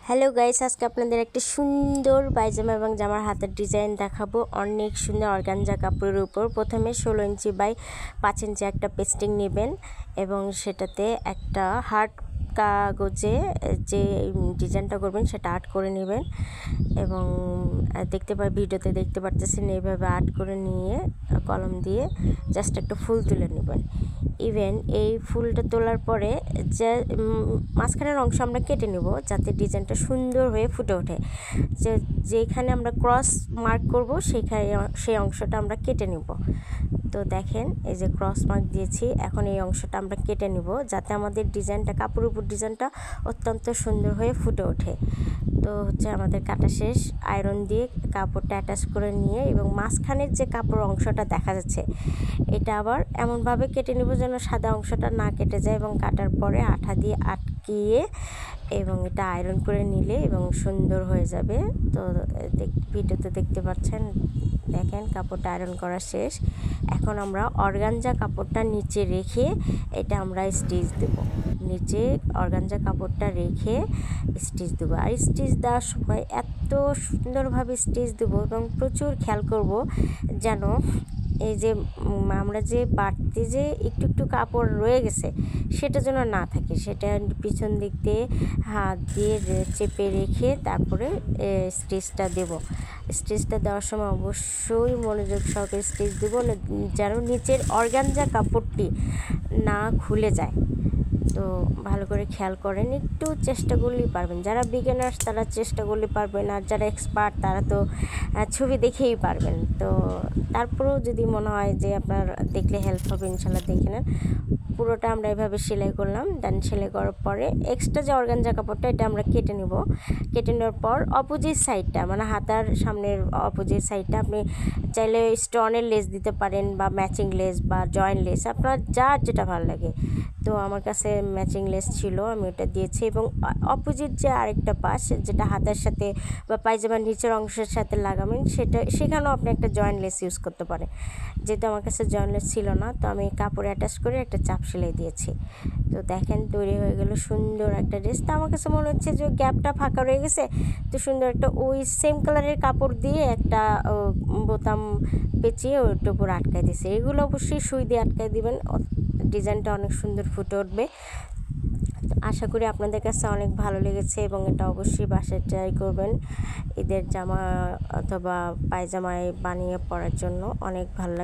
Hello guys, আজকে আপনাদের একটা সুন্দর পায়জামা এবং জামার হাতের ডিজাইন দেখাবো। অনেক সুন্দর অর্গানজা কাপড়ের উপর প্রথমে 16 ইঞ্চি বাই 5 ইঞ্চি একটা পেস্টিং নেবেন এবং সেটাতে একটা হার্ড কাগজে যে ডিজাইনটা করবেন সেটা আর্ট করে নেবেন এবং ভিডিওতে দেখতে পারতেছেন এইভাবে আর্ট করে নিয়ে কলম দিয়ে জাস্ট একটা ফুল তুলে নেবেন। ইভেন এই ফুলটা তোলার পরে যে মাঝখানের অংশ আমরা কেটে নেব যাতে ডিজাইনটা সুন্দর হয়ে ফুটে ওঠে। যেখানে আমরা ক্রস মার্ক করব সেই অংশটা আমরা কেটে নেব। তো দেখেন এই যে ক্রস মার্ক দিয়েছি, এখন এই অংশটা আমরা কেটে নেব যাতে আমাদের ডিজাইনটা কাপড়ের উপর ডিজাইনটা অত্যন্ত সুন্দর হয়ে ফুটে ওঠে। তো আমাদের কাটা শেষ। আয়রন দিয়ে কাপড়টা অ্যাটাচ করে নিয়ে এবং মাঝখানের যে কাপড় অংশটা দেখা যাচ্ছে এটা আবার এমনভাবে কেটে নেব যেন সাদা অংশটা না কেটে যায় এবং কাটার পরে আঠা দিয়ে আটকিয়ে এবং এটা আয়রন করে নিলে এবং সুন্দর হয়ে যাবে। তো ভিডিওতে দেখতে পাচ্ছেন, দেখেন কাপড়টা আয়রন করা শেষ। এখন আমরা অর্গানজা কাপড়টা নিচে রেখে এটা আমরা স্টিচ দেব। নিচে অর্গানজা কাপড়টা রেখে স্টিচ দেবো। আর স্টিচ দেওয়ার সময় এত সুন্দরভাবে স্টিচ দেবো এবং প্রচুর খেয়াল করব যেন এই যে আমরা যে বাড়তি যে একটু একটু কাপড় রয়ে গেছে সেটা যেন না থাকে, সেটা পিছন দিক দিয়ে হাত দিয়ে চেপে রেখে তারপরে স্টিচটা দেব। স্টিচটা দেওয়ার সময় অবশ্যই মনোযোগ সহকারে স্টিচ দেবো যেন নিচের অর্গানজা কাপড়টি না খুলে যায়। তো ভালো করে খেয়াল করেন, একটু চেষ্টা করলেই পারবেন। যারা বিগিনার্স তারা চেষ্টা করলে পারবেন, আর যারা এক্সপার্ট তারা তো ছবি দেখেই পারবেন। তো তারপরেও যদি মনে হয় যে আপনার দেখলে হেল্প হবে, ইনশাল্লাহ দেখে নেন। পুরোটা আমরা এভাবে সেলাই করলাম। দেন সেলাই করার পরে এক্সট্রা যে অর্গানজা কাপড়টা এটা আমরা কেটে নেব। কেটে নেওয়ার পর অপোজিট সাইডটা মানে হাতার সামনের অপোজিট সাইডটা আপনি চাইলে স্টোনের লেস দিতে পারেন বা ম্যাচিং লেস বা জয়েন্ট লেস, আপনার যার যেটা ভালো লাগে। তো আমার কাছে ম্যাচিং লেস ছিল, আমি ওটা দিয়েছি। এবং অপোজিট যে আরেকটা পাশ যেটা হাতের সাথে বা পায়জামার নিচের অংশের সাথে লাগাবেন সেখানেও আপনি একটা জয়েন্ট লেস ইউজ করতে পারেন। যেহেতু আমার কাছে জয়েন্ট লেস ছিল না, তো আমি কাপড়ে অ্যাটাচ করে একটা চাপ সেলাই দিয়েছি। তো দেখেন তৈরি হয়ে গেল সুন্দর একটা ড্রেস। তো আমার কাছে মনে হচ্ছে যে গ্যাপটা ফাঁকা রয়ে গেছে, তো সুন্দর একটা ওই সেম কালারের কাপড় দিয়ে একটা বোতাম পেঁচিয়ে ওইটার উপর আটকায় দিয়েছে। এগুলো অবশ্যই সুই দিয়ে আটকায় দিবেন, ডিজাইনটা অনেক সুন্দর ফুটে উঠবে। আশা করি আপনাদের কাছে অনেক ভালো লেগেছে এবং এটা অবশ্যই বাসায় ট্রাই করবেন। ঈদের জামা অথবা পায়জামায় বানিয়ে পরার জন্য অনেক ভালো লাগে।